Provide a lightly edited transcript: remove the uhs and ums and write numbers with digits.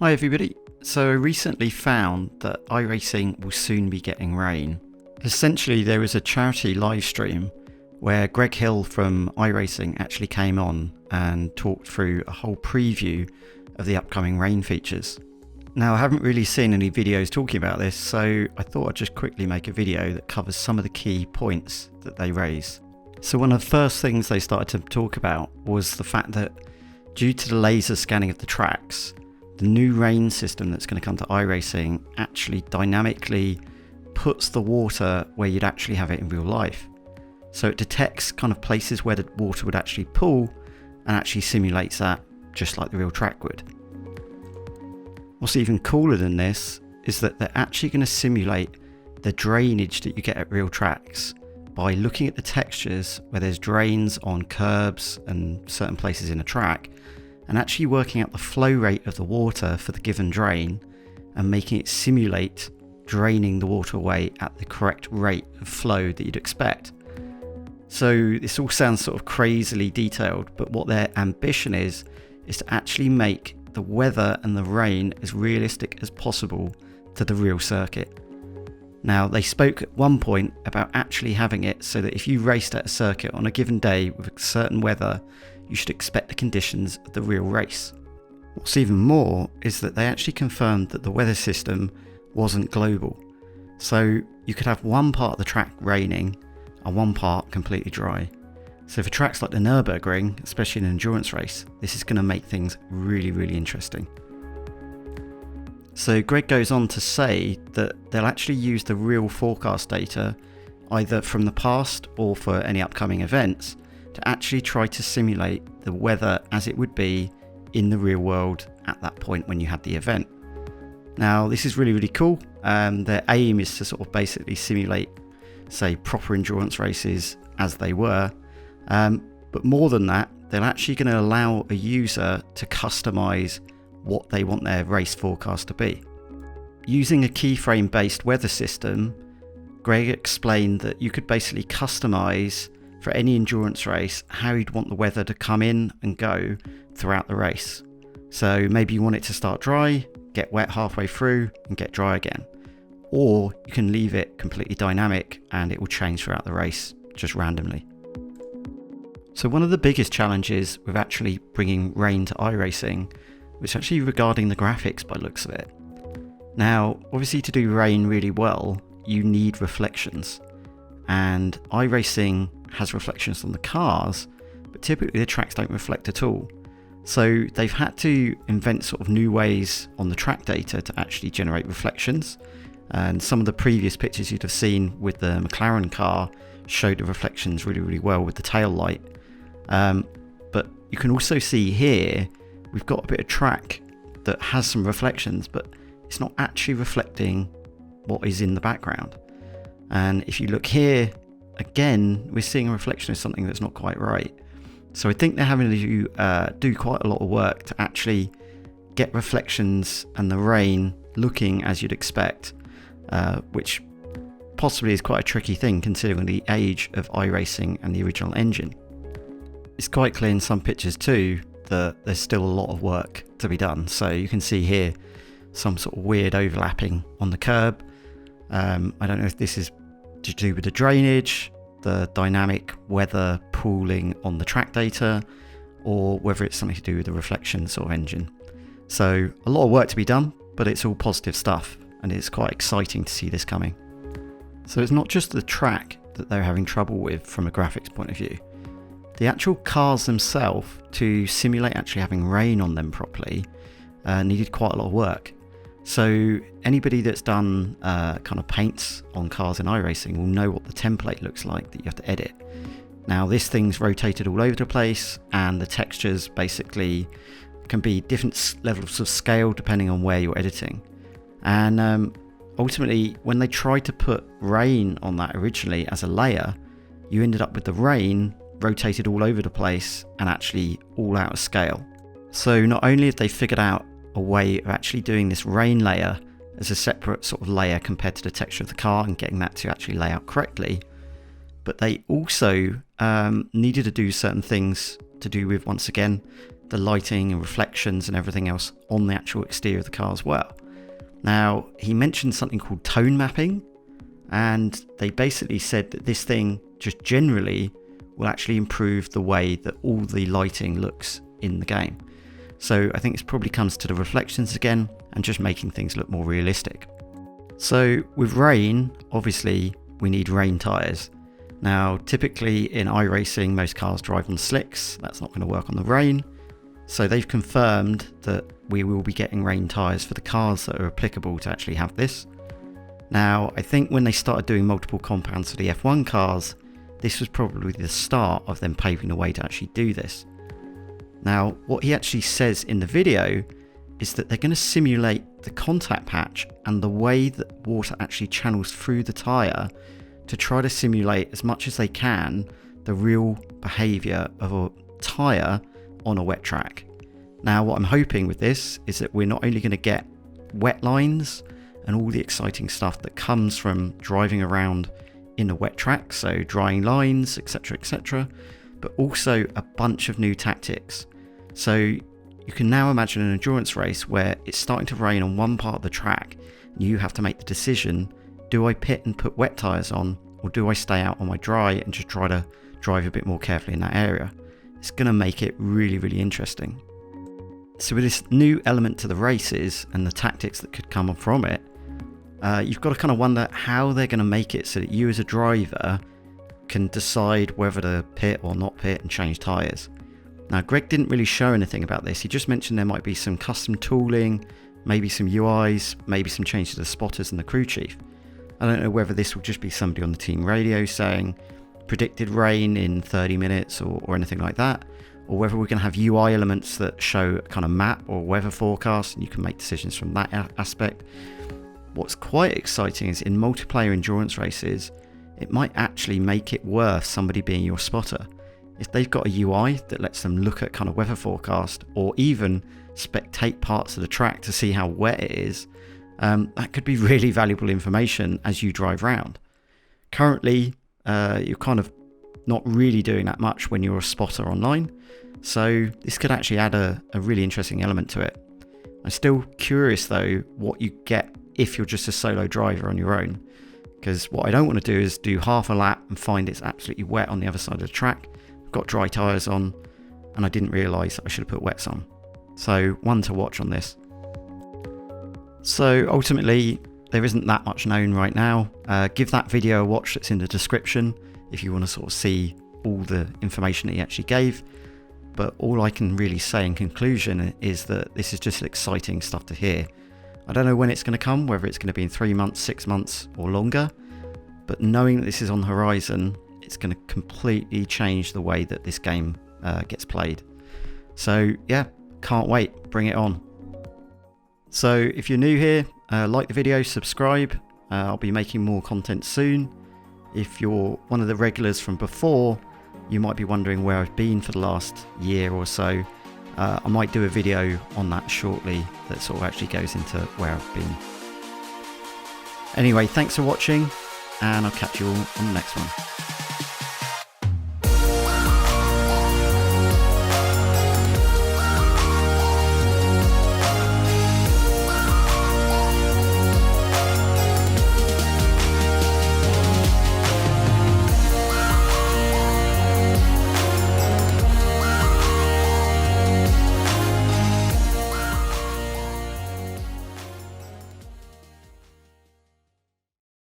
Hi everybody. So I recently found that iRacing will soon be getting rain. Essentially there was a charity live stream where Greg Hill from iRacing actually came on and talked through a whole preview of the upcoming rain features. Now I haven't really seen any videos talking about this, so I thought I'd just quickly make a video that covers some of the key points that they raise. So one of the first things they started to talk about was the fact that due to the laser scanning of the tracks, the new rain system that's going to come to iRacing actually dynamically puts the water where you'd actually have it in real life. So it detects kind of places where the water would actually pool and actually simulates that just like the real track would. What's even cooler than this is that they're actually going to simulate the drainage that you get at real tracks by looking at the textures where there's drains on curbs and certain places in a track, and actually working out the flow rate of the water for the given drain and making it simulate draining the water away at the correct rate of flow that you'd expect. So this all sounds sort of crazily detailed, but what their ambition is to actually make the weather and the rain as realistic as possible to the real circuit. Now they spoke at one point about actually having it so that if you raced at a circuit on a given day with certain weather, you should expect the conditions of the real race. What's even more is that they actually confirmed that the weather system wasn't global. So you could have one part of the track raining and one part completely dry. So for tracks like the Nürburgring, especially in an endurance race, this is going to make things really interesting. So Greg goes on to say that they'll actually use the real forecast data either from the past or for any upcoming events to actually try to simulate the weather as it would be in the real world at that point when you had the event. Now this is really cool. Their aim is to sort of basically simulate, say, proper endurance races as they were, but more than that, they're actually going to allow a user to customize what they want their race forecast to be. Using a keyframe based weather system, Greg explained that you could basically customize for any endurance race how you'd want the weather to come in and go throughout the race. So maybe you want it to start dry, get wet halfway through and get dry again. Or you can leave it completely dynamic and it will change throughout the race just randomly. So one of the biggest challenges with actually bringing rain to iRacing was actually regarding the graphics by the looks of it. Now obviously to do rain really well you need reflections, and iRacing has reflections on the cars, but typically the tracks don't reflect at all. So they've had to invent sort of new ways on the track data to actually generate reflections. And some of the previous pictures you'd have seen with the McLaren car showed the reflections really well with the tail light. But you can also see here, we've got a bit of track that has some reflections, but it's not actually reflecting what is in the background. And if you look here, again, we're seeing a reflection of something that's not quite right. So I think they're having to do quite a lot of work to actually get reflections and the rain looking as you'd expect, which possibly is quite a tricky thing considering the age of iRacing and the original engine. It's quite clear in some pictures too that there's still a lot of work to be done. So you can see here some sort of weird overlapping on the curb. I don't know if this is to do with the drainage, the dynamic weather pooling on the track data, or whether it's something to do with the reflection sort of engine. So a lot of work to be done, but it's all positive stuff and it's quite exciting to see this coming. So it's not just the track that they're having trouble with from a graphics point of view. The actual cars themselves, to simulate actually having rain on them properly, needed quite a lot of work. So anybody that's done kind of paints on cars in iRacing will know what the template looks like that you have to edit. Now this thing's rotated all over the place and the textures basically can be different levels of scale depending on where you're editing. And ultimately when they tried to put rain on that originally as a layer, you ended up with the rain rotated all over the place and actually all out of scale. So not only have they figured out a way of actually doing this rain layer as a separate sort of layer compared to the texture of the car and getting that to actually lay out correctly, but they also needed to do certain things to do with, once again, the lighting and reflections and everything else on the actual exterior of the car as well. Now, he mentioned something called tone mapping, and they basically said that this thing just generally will actually improve the way that all the lighting looks in the game. So I think this probably comes to the reflections again and just making things look more realistic. So with rain, obviously we need rain tyres. Now typically in iRacing most cars drive on slicks, that's not going to work on the rain. So they've confirmed that we will be getting rain tyres for the cars that are applicable to actually have this. Now I think when they started doing multiple compounds for the F1 cars, this was probably the start of them paving the way to actually do this. Now what he actually says in the video is that they're going to simulate the contact patch and the way that water actually channels through the tyre to try to simulate as much as they can the real behaviour of a tyre on a wet track. Now what I'm hoping with this is that we're not only going to get wet lines and all the exciting stuff that comes from driving around in a wet track, so drying lines, etc, but also a bunch of new tactics. So you can now imagine an endurance race where it's starting to rain on one part of the track and you have to make the decision, do I pit and put wet tyres on, or do I stay out on my dry and just try to drive a bit more carefully in that area? It's going to make it really, really interesting. So with this new element to the races and the tactics that could come from it, you've got to kind of wonder how they're going to make it so that you as a driver can decide whether to pit or not pit and change tyres. Now Greg didn't really show anything about this, he just mentioned there might be some custom tooling, maybe some UIs, maybe some changes to the spotters and the crew chief. I don't know whether this will just be somebody on the team radio saying predicted rain in 30 minutes or anything like that, or whether we're going to have UI elements that show a kind of map or weather forecast and you can make decisions from that aspect. What's quite exciting is in multiplayer endurance races, it might actually make it worth somebody being your spotter. If they've got a UI that lets them look at kind of weather forecast or even spectate parts of the track to see how wet it is, that could be really valuable information as you drive around. Currently, you're kind of not really doing that much when you're a spotter online, so this could actually add a really interesting element to it. I'm still curious though what you get if you're just a solo driver on your own, because what I don't want to do is do half a lap and find it's absolutely wet on the other side of the track. I've got dry tyres on and I didn't realise I should have put wets on. So one to watch on this. So ultimately there isn't that much known right now. Give that video a watch that's in the description if you want to sort of see all the information that he actually gave. But all I can really say in conclusion is that this is just exciting stuff to hear. I don't know when it's going to come, whether it's going to be in 3 months, 6 months or longer, but knowing that this is on the horizon, it's going to completely change the way that this game gets played. So yeah, can't wait, bring it on. So if you're new here, like the video, subscribe, I'll be making more content soon. If you're one of the regulars from before, you might be wondering where I've been for the last year or so. I might do a video on that shortly that sort of actually goes into where I've been. Anyway, thanks for watching and I'll catch you all on the next one.